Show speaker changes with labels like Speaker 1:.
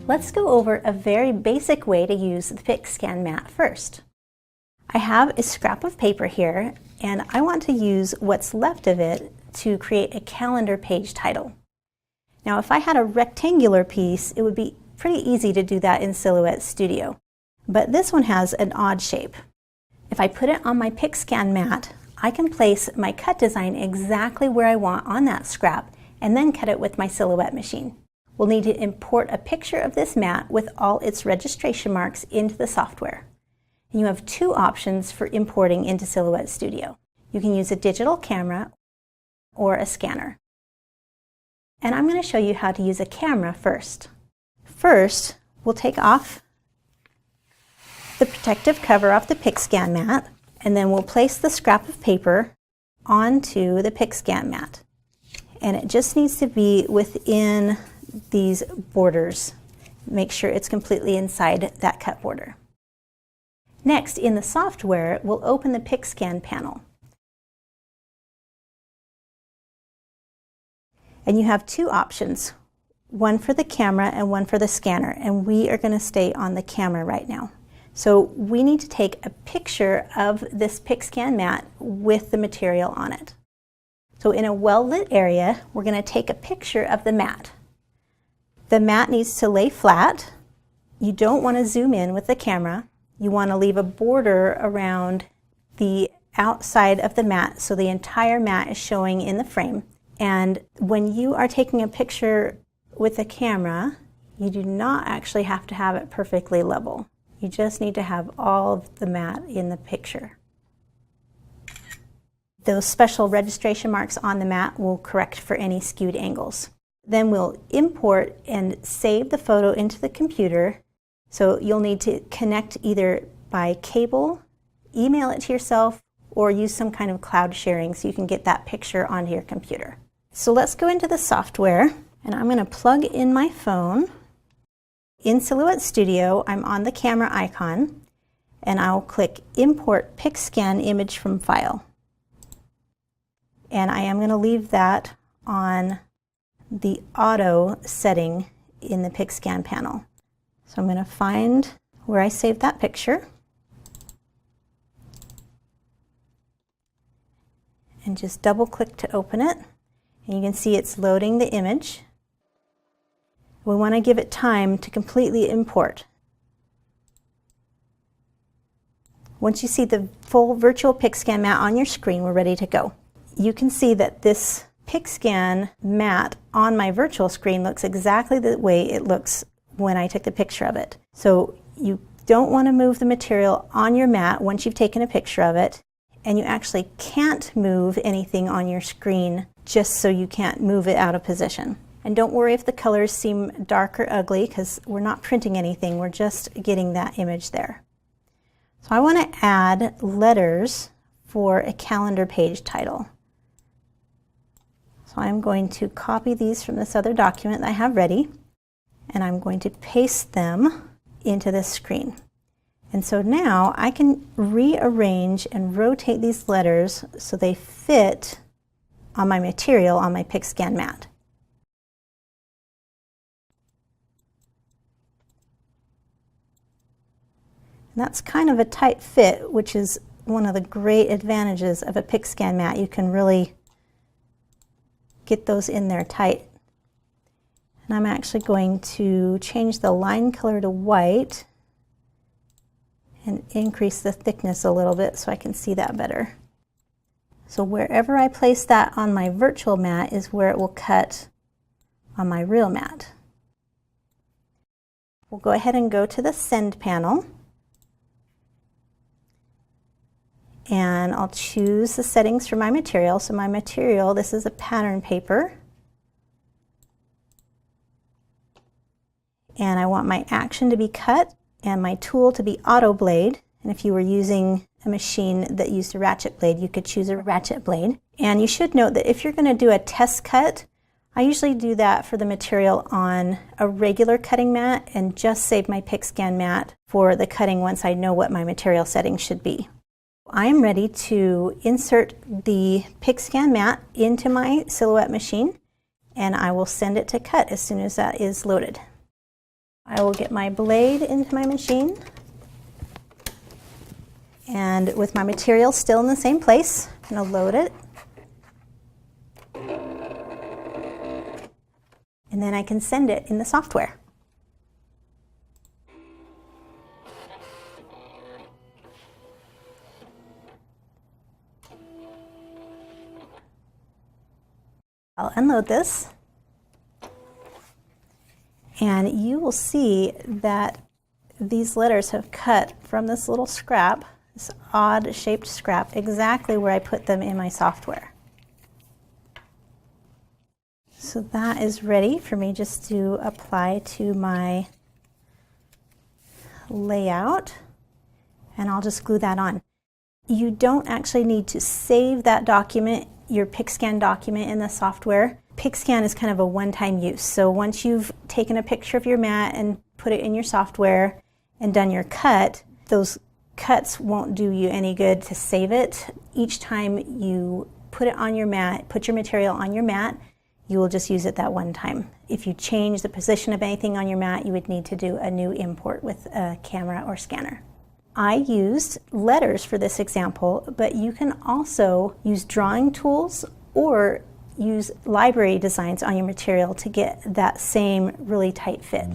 Speaker 1: Let's go over a very basic way to use the PixScan mat first. I have a scrap of paper here, and I want to use what's left of it to create a calendar page title. Now, if I had a rectangular piece, it would be pretty easy to do that in Silhouette Studio. But this one has an odd shape. If I put it on my PixScan mat, I can place my cut design exactly where I want on that scrap and then cut it with my Silhouette machine. We'll need to import a picture of this mat with all its registration marks into the software. And you have two options for importing into Silhouette Studio. You can use a digital camera or a scanner. And I'm going to show you how to use a camera first. First, we'll take off the protective cover off the PixScan mat, and then we'll place the scrap of paper onto the PixScan mat. And it just needs to be within these borders. Make sure it's completely inside that cut border. Next, in the software, we'll open the PixScan panel. And you have two options, one for the camera and one for the scanner, and we are going to stay on the camera right now. So we need to take a picture of this PixScan mat with the material on it. So in a well-lit area, we're going to take a picture of the mat. The mat needs to lay flat. You don't want to zoom in with the camera. You want to leave a border around the outside of the mat so the entire mat is showing in the frame. And when you are taking a picture with the camera, you do not actually have to have it perfectly level. You just need to have all of the mat in the picture. Those special registration marks on the mat will correct for any skewed angles. Then we'll import and save the photo into the computer. So you'll need to connect either by cable, email it to yourself, or use some kind of cloud sharing so you can get that picture onto your computer. So let's go into the software, and I'm going to plug in my phone. In Silhouette Studio, I'm on the camera icon, and I'll click Import PixScan Image from File. And I am going to leave that on the auto setting in the PixScan panel. So I'm going to find where I saved that picture and just double click to open it. And you can see it's loading the image. We want to give it time to completely import. Once you see the full virtual PixScan mat on your screen, we're ready to go. You can see that this PixScan mat on my virtual screen looks exactly the way it looks when I took the picture of it. So you don't want to move the material on your mat once you've taken a picture of it, and you actually can't move anything on your screen just so you can't move it out of position. And don't worry if the colors seem dark or ugly, because we're not printing anything, we're just getting that image there. So I want to add letters for a calendar page title. So I'm going to copy these from this other document that I have ready, and I'm going to paste them into this screen. And so now I can rearrange and rotate these letters so they fit on my material on my PixScan mat. And that's kind of a tight fit, which is one of the great advantages of a PixScan mat. You can really get those in there tight. And I'm actually going to change the line color to white and increase the thickness a little bit so I can see that better. So wherever I place that on my virtual mat is where it will cut on my real mat. We'll go ahead and go to the Send panel. And I'll choose the settings for my material. So my material, this is a pattern paper. And I want my action to be cut and my tool to be auto blade. And if you were using a machine that used a ratchet blade, you could choose a ratchet blade. And you should note that if you're going to do a test cut, I usually do that for the material on a regular cutting mat and just save my PixScan mat for the cutting once I know what my material settings should be. I am ready to insert the PixScan mat into my Silhouette machine, and I will send it to cut as soon as that is loaded. I will get my blade into my machine, and with my material still in the same place, I'm going to load it. And then I can send it in the software. I'll unload this, and you will see that these letters have cut from this little scrap, this odd shaped scrap, exactly where I put them in my software. So that is ready for me just to apply to my layout, and I'll just glue that on. You don't actually need to save that document, your PixScan document, in the software. PixScan is kind of a one-time use. So once you've taken a picture of your mat and put it in your software and done your cut, those cuts won't do you any good to save it. Each time you put it on your mat, put your material on your mat, you will just use it that one time. If you change the position of anything on your mat, you would need to do a new import with a camera or scanner. I used letters for this example, but you can also use drawing tools or use library designs on your material to get that same really tight fit.